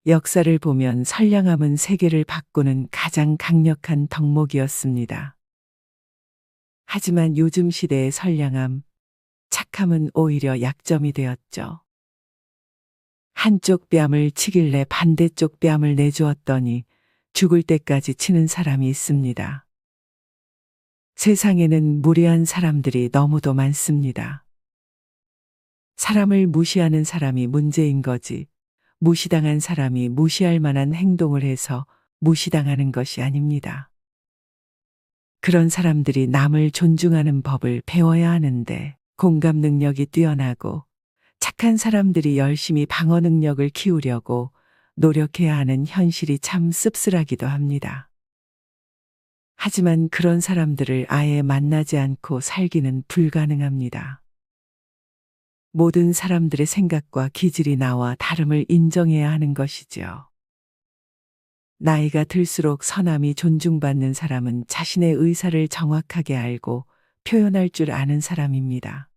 역사를 보면 선량함은 세계를 바꾸는 가장 강력한 덕목이었습니다. 하지만 요즘 시대의 선량함, 착함은 오히려 약점이 되었죠. 한쪽 뺨을 치길래 반대쪽 뺨을 내주었더니 죽을 때까지 치는 사람이 있습니다. 세상에는 무례한 사람들이 너무도 많습니다. 사람을 무시하는 사람이 문제인 거지, 무시당한 사람이 무시할 만한 행동을 해서 무시당하는 것이 아닙니다. 그런 사람들이 남을 존중하는 법을 배워야 하는데, 공감 능력이 뛰어나고 착한 사람들이 열심히 방어 능력을 키우려고 노력해야 하는 현실이 참 씁쓸하기도 합니다. 하지만 그런 사람들을 아예 만나지 않고 살기는 불가능합니다. 모든 사람들의 생각과 기질이 나와 다름을 인정해야 하는 것이지요. 나이가 들수록 선함이 존중받는 사람은 자신의 의사를 정확하게 알고 표현할 줄 아는 사람입니다.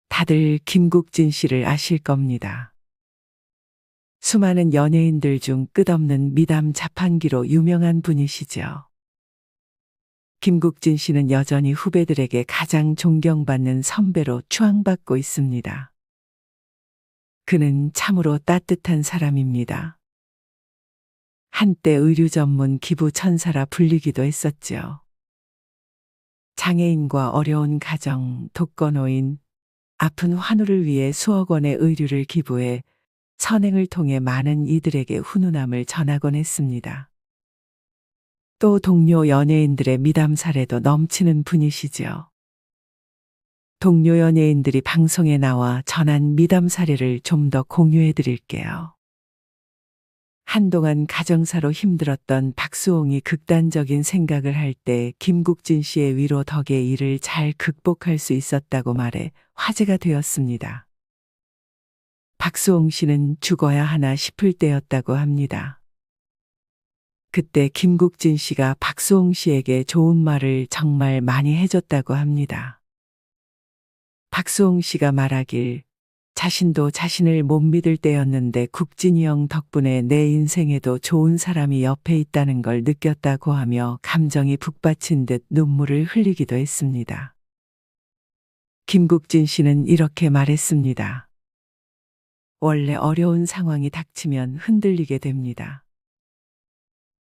다들 김국진 씨를 아실 겁니다. 수많은 연예인들 중 끝없는 미담 자판기로 유명한 분이시죠. 김국진 씨는 여전히 후배들에게 가장 존경받는 선배로 추앙받고 있습니다. 그는 참으로 따뜻한 사람입니다. 한때 의류 전문 기부 천사라 불리기도 했었죠. 장애인과 어려운 가정, 독거노인, 아픈 환우를 위해 수억 원의 의류를 기부해 선행을 통해 많은 이들에게 훈훈함을 전하곤 했습니다. 또 동료 연예인들의 미담 사례도 넘치는 분이시죠. 동료 연예인들이 방송에 나와 전한 미담 사례를 좀 더 공유해 드릴게요. 한동안 가정사로 힘들었던 박수홍이 극단적인 생각을 할 때 김국진 씨의 위로 덕에 이를 잘 극복할 수 있었다고 말해 화제가 되었습니다. 박수홍 씨는 죽어야 하나 싶을 때였다고 합니다. 그때 김국진 씨가 박수홍 씨에게 좋은 말을 정말 많이 해줬다고 합니다. 박수홍 씨가 말하길, 자신도 자신을 못 믿을 때였는데 국진이 형 덕분에 내 인생에도 좋은 사람이 옆에 있다는 걸 느꼈다고 하며 감정이 북받친 듯 눈물을 흘리기도 했습니다. 김국진 씨는 이렇게 말했습니다. 원래 어려운 상황이 닥치면 흔들리게 됩니다.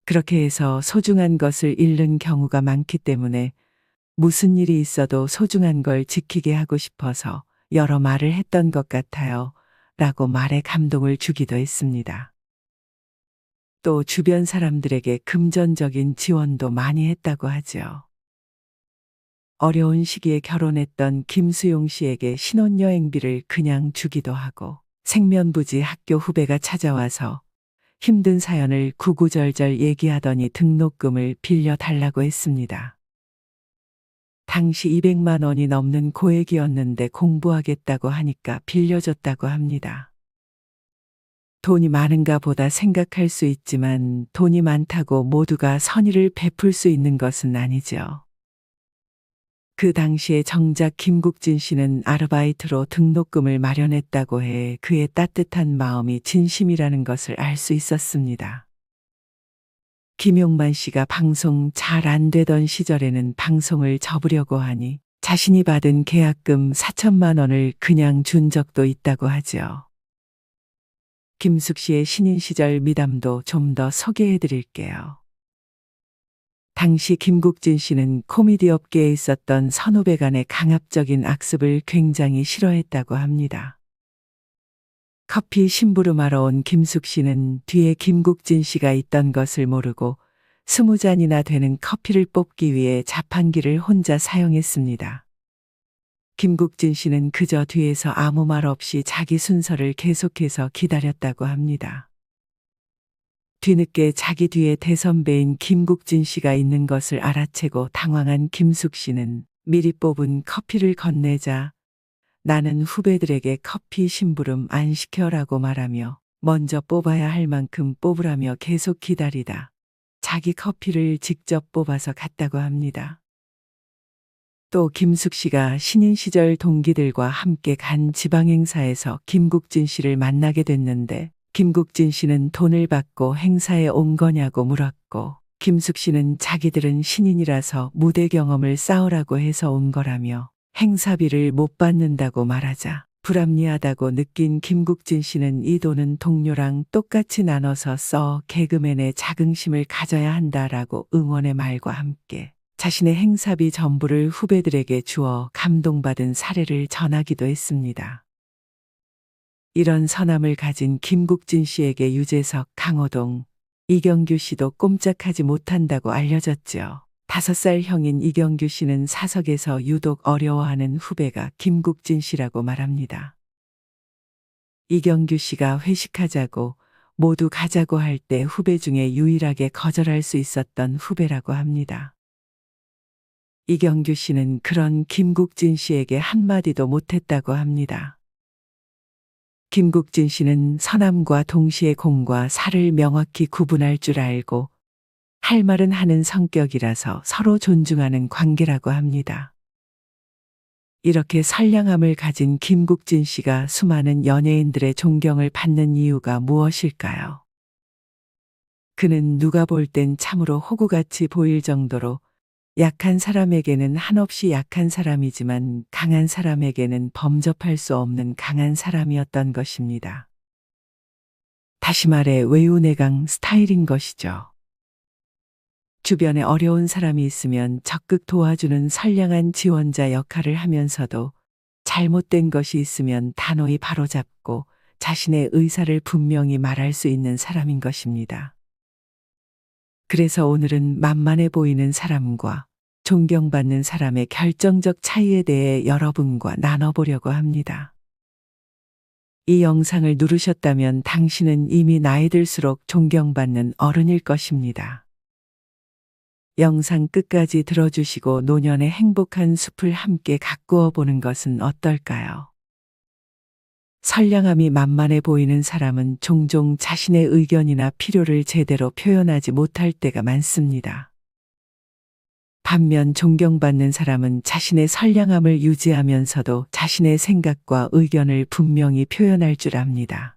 그렇게 해서 소중한 것을 잃는 경우가 많기 때문에 무슨 일이 있어도 소중한 걸 지키게 하고 싶어서 여러 말을 했던 것 같아요. 라고 말에 감동을 주기도 했습니다. 또 주변 사람들에게 금전적인 지원도 많이 했다고 하죠. 어려운 시기에 결혼했던 김수용 씨에게 신혼여행비를 그냥 주기도 하고, 생면부지 학교 후배가 찾아와서 힘든 사연을 구구절절 얘기하더니 등록금을 빌려달라고 했습니다. 당시 200만 원이 넘는 고액이었는데 공부하겠다고 하니까 빌려줬다고 합니다. 돈이 많은가 보다 생각할 수 있지만 돈이 많다고 모두가 선의를 베풀 수 있는 것은 아니죠. 그 당시에 정작 김국진 씨는 아르바이트로 등록금을 마련했다고 해 그의 따뜻한 마음이 진심이라는 것을 알 수 있었습니다. 김용만 씨가 방송 잘 안 되던 시절에는 방송을 접으려고 하니 자신이 받은 계약금 4천만 원을 그냥 준 적도 있다고 하죠. 김숙 씨의 신인 시절 미담도 좀 더 소개해 드릴게요. 당시 김국진 씨는 코미디 업계에 있었던 선후배 간의 강압적인 악습을 굉장히 싫어했다고 합니다. 커피 심부름하러 온 김숙 씨는 뒤에 김국진 씨가 있던 것을 모르고 20잔이나 되는 커피를 뽑기 위해 자판기를 혼자 사용했습니다. 김국진 씨는 그저 뒤에서 아무 말 없이 자기 순서를 계속해서 기다렸다고 합니다. 뒤늦게 자기 뒤에 대선배인 김국진 씨가 있는 것을 알아채고 당황한 김숙 씨는 미리 뽑은 커피를 건네자 나는 후배들에게 커피 심부름 안 시켜라고 말하며 먼저 뽑아야 할 만큼 뽑으라며 계속 기다리다 자기 커피를 직접 뽑아서 갔다고 합니다. 또 김숙 씨가 신인 시절 동기들과 함께 간 지방행사에서 김국진 씨를 만나게 됐는데 김국진 씨는 돈을 받고 행사에 온 거냐고 물었고, 김숙 씨는 자기들은 신인이라서 무대 경험을 쌓으라고 해서 온 거라며 행사비를 못 받는다고 말하자 불합리하다고 느낀 김국진 씨는 이 돈은 동료랑 똑같이 나눠서 써 개그맨의 자긍심을 가져야 한다라고 응원의 말과 함께 자신의 행사비 전부를 후배들에게 주어 감동받은 사례를 전하기도 했습니다. 이런 선함을 가진 김국진 씨에게 유재석, 강호동, 이경규 씨도 꼼짝하지 못한다고 알려졌죠. 5살 형인 이경규 씨는 사석에서 유독 어려워하는 후배가 김국진 씨라고 말합니다. 이경규 씨가 회식하자고 모두 가자고 할 때 후배 중에 유일하게 거절할 수 있었던 후배라고 합니다. 이경규 씨는 그런 김국진 씨에게 한마디도 못했다고 합니다. 김국진 씨는 선함과 동시에 공과 사를 명확히 구분할 줄 알고 할 말은 하는 성격이라서 서로 존중하는 관계라고 합니다. 이렇게 선량함을 가진 김국진 씨가 수많은 연예인들의 존경을 받는 이유가 무엇일까요? 그는 누가 볼 땐 참으로 호구같이 보일 정도로 약한 사람에게는 한없이 약한 사람이지만 강한 사람에게는 범접할 수 없는 강한 사람이었던 것입니다. 다시 말해 외유내강 스타일인 것이죠. 주변에 어려운 사람이 있으면 적극 도와주는 선량한 지원자 역할을 하면서도 잘못된 것이 있으면 단호히 바로잡고 자신의 의사를 분명히 말할 수 있는 사람인 것입니다. 그래서 오늘은 만만해 보이는 사람과 존경받는 사람의 결정적 차이에 대해 여러분과 나눠보려고 합니다. 이 영상을 누르셨다면 당신은 이미 나이 들수록 존경받는 어른일 것입니다. 영상 끝까지 들어주시고 노년의 행복한 숲을 함께 가꾸어 보는 것은 어떨까요? 선량함이 만만해 보이는 사람은 종종 자신의 의견이나 필요를 제대로 표현하지 못할 때가 많습니다. 반면 존경받는 사람은 자신의 선량함을 유지하면서도 자신의 생각과 의견을 분명히 표현할 줄 압니다.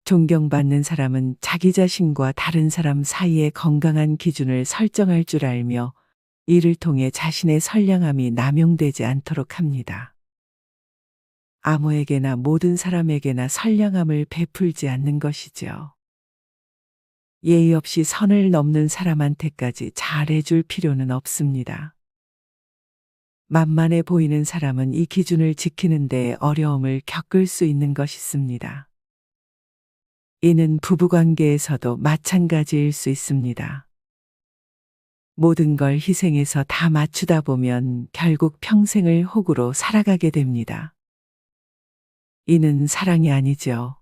존경받는 사람은 자기 자신과 다른 사람 사이의 건강한 기준을 설정할 줄 알며 이를 통해 자신의 선량함이 남용되지 않도록 합니다. 아무에게나 모든 사람에게나 선량함을 베풀지 않는 것이죠. 예의 없이 선을 넘는 사람한테까지 잘해줄 필요는 없습니다. 만만해 보이는 사람은 이 기준을 지키는 데 어려움을 겪을 수 있는 것이습니다. 이는 부부관계에서도 마찬가지일 수 있습니다. 모든 걸 희생해서 다 맞추다 보면 결국 평생을 호구로 살아가게 됩니다. 이는 사랑이 아니죠.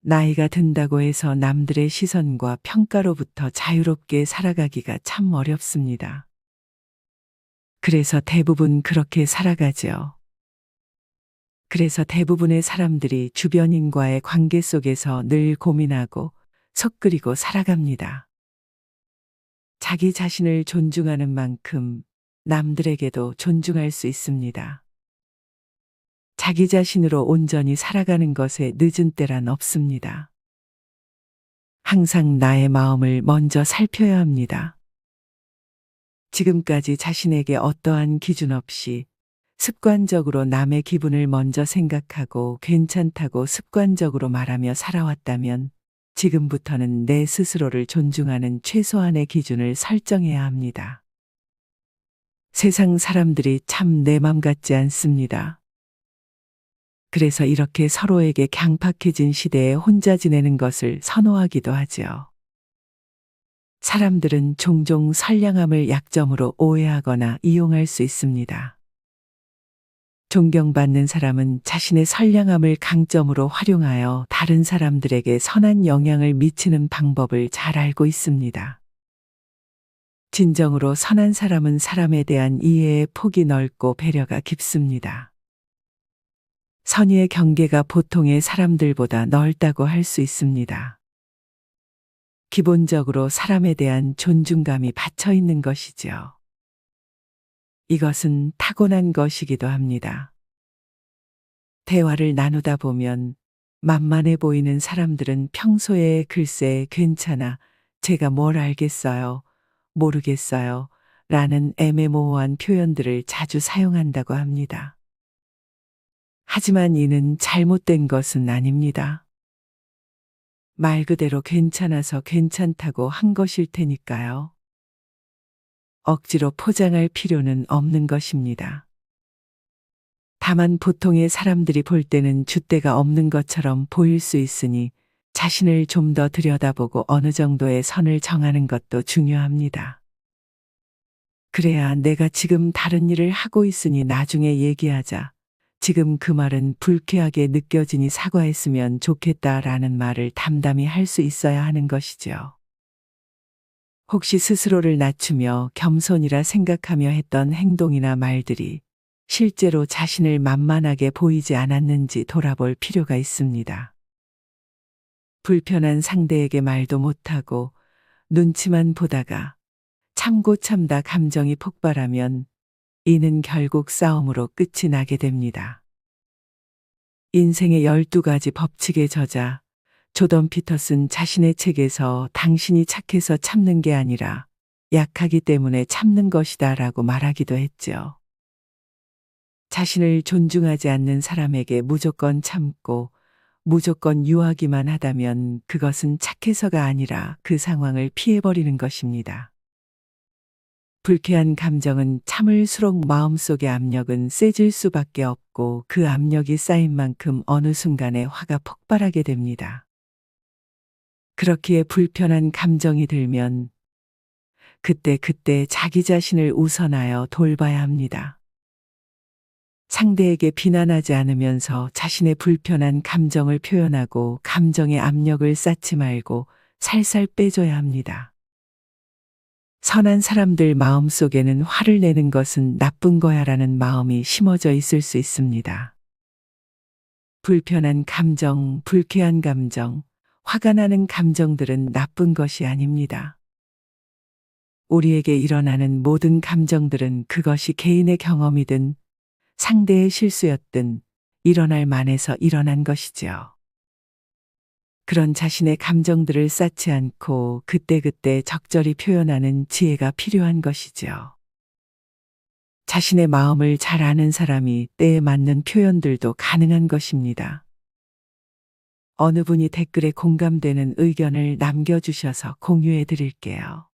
나이가 든다고 해서 남들의 시선과 평가로부터 자유롭게 살아가기가 참 어렵습니다. 그래서 대부분 그렇게 살아가죠. 그래서 대부분의 사람들이 주변인과의 관계 속에서 늘 고민하고 속 끓이고 살아갑니다. 자기 자신을 존중하는 만큼 남들에게도 존중할 수 있습니다. 자기 자신으로 온전히 살아가는 것에 늦은 때란 없습니다. 항상 나의 마음을 먼저 살펴야 합니다. 지금까지 자신에게 어떠한 기준 없이 습관적으로 남의 기분을 먼저 생각하고 괜찮다고 습관적으로 말하며 살아왔다면 지금부터는 내 스스로를 존중하는 최소한의 기준을 설정해야 합니다. 세상 사람들이 참 내 맘 같지 않습니다. 그래서 이렇게 서로에게 강팍해진 시대에 혼자 지내는 것을 선호하기도 하지요. 사람들은 종종 선량함을 약점으로 오해하거나 이용할 수 있습니다. 존경받는 사람은 자신의 선량함을 강점으로 활용하여 다른 사람들에게 선한 영향을 미치는 방법을 잘 알고 있습니다. 진정으로 선한 사람은 사람에 대한 이해의 폭이 넓고 배려가 깊습니다. 선의의 경계가 보통의 사람들보다 넓다고 할 수 있습니다. 기본적으로 사람에 대한 존중감이 받쳐 있는 것이지요. 이것은 타고난 것이기도 합니다. 대화를 나누다 보면 만만해 보이는 사람들은 평소에 글쎄 괜찮아, 제가 뭘 알겠어요, 모르겠어요 라는 애매모호한 표현들을 자주 사용한다고 합니다. 하지만 이는 잘못된 것은 아닙니다. 말 그대로 괜찮아서 괜찮다고 한 것일 테니까요. 억지로 포장할 필요는 없는 것입니다. 다만 보통의 사람들이 볼 때는 줏대가 없는 것처럼 보일 수 있으니 자신을 좀 더 들여다보고 어느 정도의 선을 정하는 것도 중요합니다. 그래야 내가 지금 다른 일을 하고 있으니 나중에 얘기하자, 지금 그 말은 불쾌하게 느껴지니 사과했으면 좋겠다라는 말을 담담히 할 수 있어야 하는 것이죠. 혹시 스스로를 낮추며 겸손이라 생각하며 했던 행동이나 말들이 실제로 자신을 만만하게 보이지 않았는지 돌아볼 필요가 있습니다. 불편한 상대에게 말도 못하고 눈치만 보다가 참고 참다 감정이 폭발하면 이는 결국 싸움으로 끝이 나게 됩니다. 인생의 12가지 법칙의 저자 조던 피터슨 자신의 책에서 당신이 착해서 참는 게 아니라 약하기 때문에 참는 것이다 라고 말하기도 했죠. 자신을 존중하지 않는 사람에게 무조건 참고 무조건 유하기만 하다면 그것은 착해서가 아니라 그 상황을 피해버리는 것입니다. 불쾌한 감정은 참을수록 마음속의 압력은 세질 수밖에 없고 그 압력이 쌓인 만큼 어느 순간에 화가 폭발하게 됩니다. 그렇기에 불편한 감정이 들면 그때 자기 자신을 우선하여 돌봐야 합니다. 상대에게 비난하지 않으면서 자신의 불편한 감정을 표현하고 감정의 압력을 쌓지 말고 살살 빼줘야 합니다. 선한 사람들 마음속에는 화를 내는 것은 나쁜 거야라는 마음이 심어져 있을 수 있습니다. 불편한 감정, 불쾌한 감정, 화가 나는 감정들은 나쁜 것이 아닙니다. 우리에게 일어나는 모든 감정들은 그것이 개인의 경험이든 상대의 실수였든 일어날 만해서 일어난 것이지요. 그런 자신의 감정들을 쌓지 않고 그때그때 적절히 표현하는 지혜가 필요한 것이지요. 자신의 마음을 잘 아는 사람이 때에 맞는 표현들도 가능한 것입니다. 어느 분이 댓글에 공감되는 의견을 남겨주셔서 공유해 드릴게요.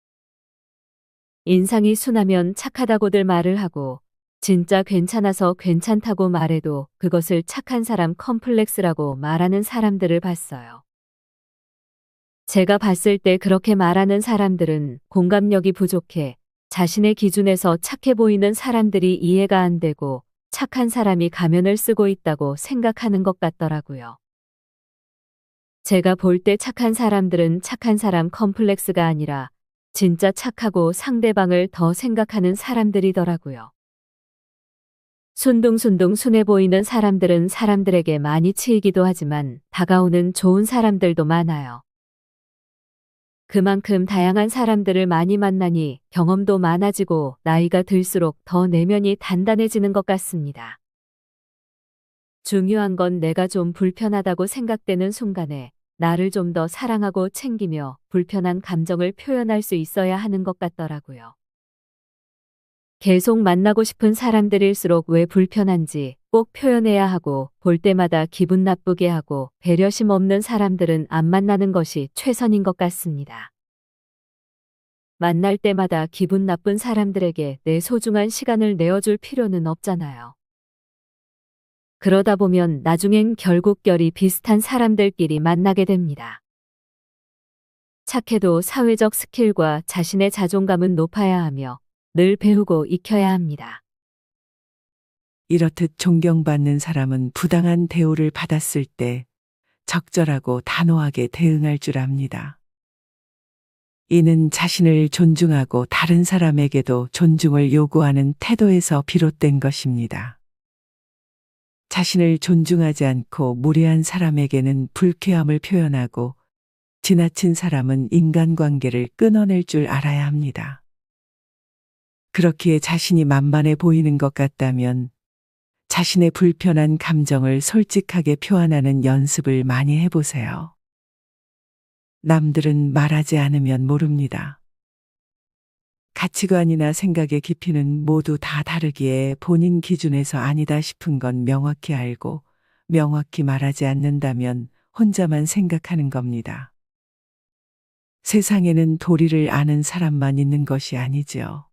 인상이 순하면 착하다고들 말을 하고 진짜 괜찮아서 괜찮다고 말해도 그것을 착한 사람 컴플렉스라고 말하는 사람들을 봤어요. 제가 봤을 때 그렇게 말하는 사람들은 공감력이 부족해 자신의 기준에서 착해 보이는 사람들이 이해가 안 되고 착한 사람이 가면을 쓰고 있다고 생각하는 것 같더라고요. 제가 볼 때 착한 사람들은 착한 사람 컴플렉스가 아니라 진짜 착하고 상대방을 더 생각하는 사람들이더라고요. 순둥순둥 순해 보이는 사람들은 사람들에게 많이 치이기도 하지만 다가오는 좋은 사람들도 많아요. 그만큼 다양한 사람들을 많이 만나니 경험도 많아지고 나이가 들수록 더 내면이 단단해지는 것 같습니다. 중요한 건 내가 좀 불편하다고 생각되는 순간에 나를 좀 더 사랑하고 챙기며 불편한 감정을 표현할 수 있어야 하는 것 같더라고요. 계속 만나고 싶은 사람들일수록 왜 불편한지 꼭 표현해야 하고 볼 때마다 기분 나쁘게 하고 배려심 없는 사람들은 안 만나는 것이 최선인 것 같습니다. 만날 때마다 기분 나쁜 사람들에게 내 소중한 시간을 내어줄 필요는 없잖아요. 그러다 보면 나중엔 결국 결이 비슷한 사람들끼리 만나게 됩니다. 착해도 사회적 스킬과 자신의 자존감은 높아야 하며 늘 배우고 익혀야 합니다. 이렇듯 존경받는 사람은 부당한 대우를 받았을 때 적절하고 단호하게 대응할 줄 압니다. 이는 자신을 존중하고 다른 사람에게도 존중을 요구하는 태도에서 비롯된 것입니다. 자신을 존중하지 않고 무례한 사람에게는 불쾌함을 표현하고 지나친 사람은 인간관계를 끊어낼 줄 알아야 합니다. 그렇기에 자신이 만만해 보이는 것 같다면 자신의 불편한 감정을 솔직하게 표현하는 연습을 많이 해보세요. 남들은 말하지 않으면 모릅니다. 가치관이나 생각의 깊이는 모두 다 다르기에 본인 기준에서 아니다 싶은 건 명확히 알고 명확히 말하지 않는다면 혼자만 생각하는 겁니다. 세상에는 도리를 아는 사람만 있는 것이 아니지요.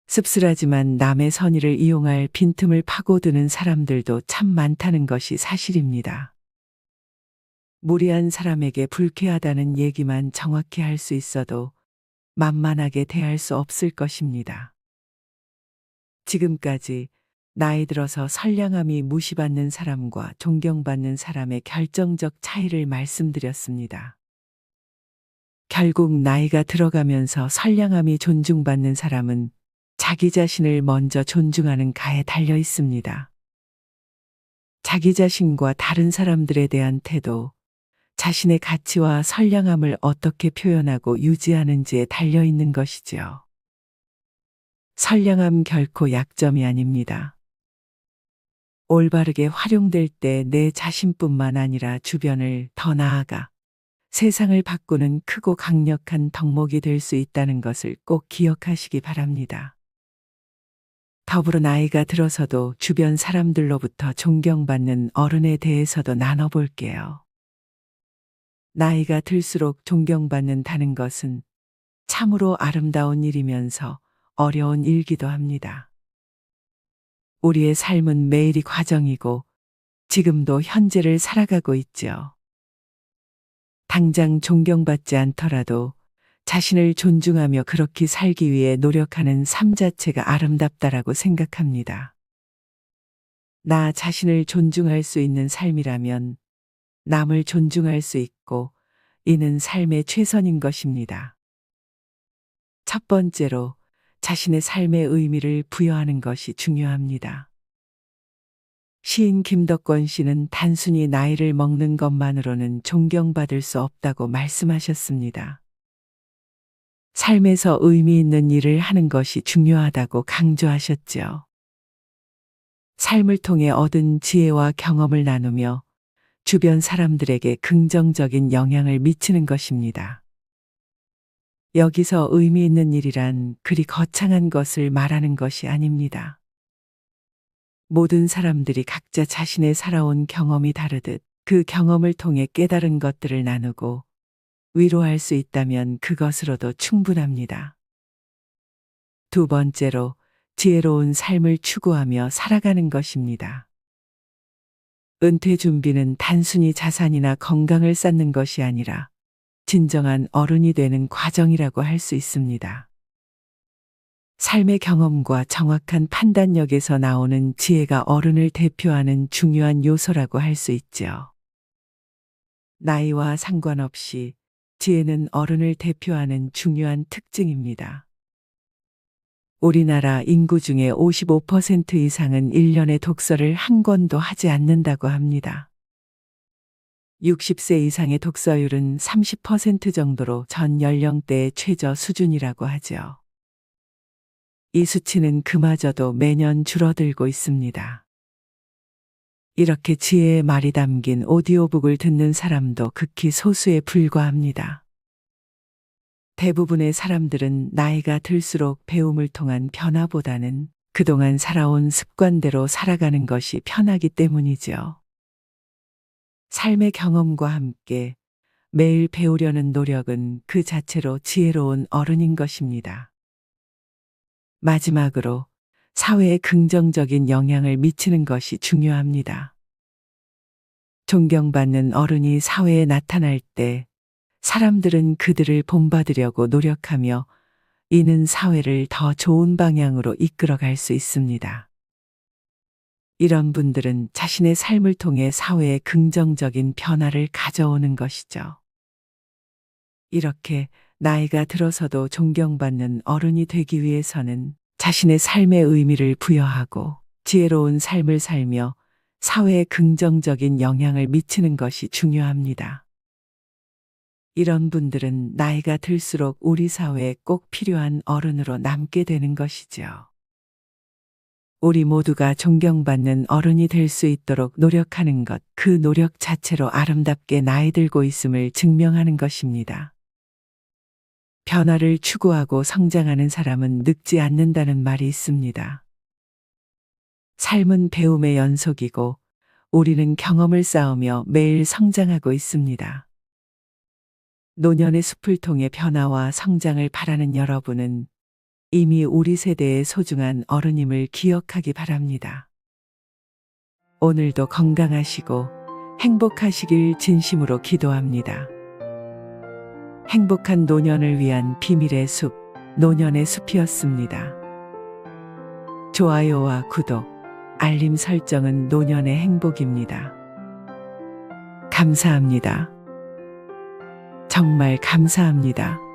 씁쓸하지만 남의 선의를 이용할 빈틈을 파고드는 사람들도 참 많다는 것이 사실입니다. 무례한 사람에게 불쾌하다는 얘기만 정확히 할 수 있어도 만만하게 대할 수 없을 것입니다. 지금까지 나이 들어서 선량함이 무시받는 사람과 존경받는 사람의 결정적 차이를 말씀드렸습니다. 결국 나이가 들어가면서 선량함이 존중받는 사람은 자기 자신을 먼저 존중하는 가에 달려 있습니다. 자기 자신과 다른 사람들에 대한 태도, 자신의 가치와 선량함을 어떻게 표현하고 유지하는지에 달려 있는 것이지요. 선량함 결코 약점이 아닙니다. 올바르게 활용될 때 내 자신뿐만 아니라 주변을 더 나아가 세상을 바꾸는 크고 강력한 덕목이 될 수 있다는 것을 꼭 기억하시기 바랍니다. 더불어 나이가 들어서도 주변 사람들로부터 존경받는 어른에 대해서도 나눠볼게요. 나이가 들수록 존경받는다는 것은 참으로 아름다운 일이면서 어려운 일기도 합니다. 우리의 삶은 매일이 과정이고 지금도 현재를 살아가고 있죠. 당장 존경받지 않더라도 자신을 존중하며 그렇게 살기 위해 노력하는 삶 자체가 아름답다라고 생각합니다. 나 자신을 존중할 수 있는 삶이라면 남을 존중할 수 있고 이는 삶의 최선인 것입니다. 첫 번째로 자신의 삶의 의미를 부여하는 것이 중요합니다. 시인 김덕권 씨는 단순히 나이를 먹는 것만으로는 존경받을 수 없다고 말씀하셨습니다. 삶에서 의미 있는 일을 하는 것이 중요하다고 강조하셨지요. 삶을 통해 얻은 지혜와 경험을 나누며 주변 사람들에게 긍정적인 영향을 미치는 것입니다. 여기서 의미 있는 일이란 그리 거창한 것을 말하는 것이 아닙니다. 모든 사람들이 각자 자신의 살아온 경험이 다르듯 그 경험을 통해 깨달은 것들을 나누고 위로할 수 있다면 그것으로도 충분합니다. 두 번째로 지혜로운 삶을 추구하며 살아가는 것입니다. 은퇴 준비는 단순히 자산이나 건강을 쌓는 것이 아니라 진정한 어른이 되는 과정이라고 할 수 있습니다. 삶의 경험과 정확한 판단력에서 나오는 지혜가 어른을 대표하는 중요한 요소라고 할 수 있죠. 나이와 상관없이 지혜는 어른을 대표하는 중요한 특징입니다. 우리나라 인구 중에 55% 이상은 1년에 독서를 한 권도 하지 않는다고 합니다. 60세 이상의 독서율은 30% 정도로 전 연령대의 최저 수준이라고 하죠. 이 수치는 그마저도 매년 줄어들고 있습니다. 이렇게 지혜의 말이 담긴 오디오북을 듣는 사람도 극히 소수에 불과합니다. 대부분의 사람들은 나이가 들수록 배움을 통한 변화보다는 그동안 살아온 습관대로 살아가는 것이 편하기 때문이죠. 삶의 경험과 함께 매일 배우려는 노력은 그 자체로 지혜로운 어른인 것입니다. 마지막으로 사회에 긍정적인 영향을 미치는 것이 중요합니다. 존경받는 어른이 사회에 나타날 때 사람들은 그들을 본받으려고 노력하며 이는 사회를 더 좋은 방향으로 이끌어갈 수 있습니다. 이런 분들은 자신의 삶을 통해 사회에 긍정적인 변화를 가져오는 것이죠. 이렇게 나이가 들어서도 존경받는 어른이 되기 위해서는 자신의 삶의 의미를 부여하고 지혜로운 삶을 살며 사회에 긍정적인 영향을 미치는 것이 중요합니다. 이런 분들은 나이가 들수록 우리 사회에 꼭 필요한 어른으로 남게 되는 것이죠. 우리 모두가 존경받는 어른이 될 수 있도록 노력하는 것, 그 노력 자체로 아름답게 나이 들고 있음을 증명하는 것입니다. 변화를 추구하고 성장하는 사람은 늙지 않는다는 말이 있습니다. 삶은 배움의 연속이고 우리는 경험을 쌓으며 매일 성장하고 있습니다. 노년의 숲을 통해 변화와 성장을 바라는 여러분은 이미 우리 세대의 소중한 어른임을 기억하기 바랍니다. 오늘도 건강하시고 행복하시길 진심으로 기도합니다. 행복한 노년을 위한 비밀의 숲, 노년의 숲이었습니다. 좋아요와 구독, 알림 설정은 노년의 행복입니다. 감사합니다. 정말 감사합니다.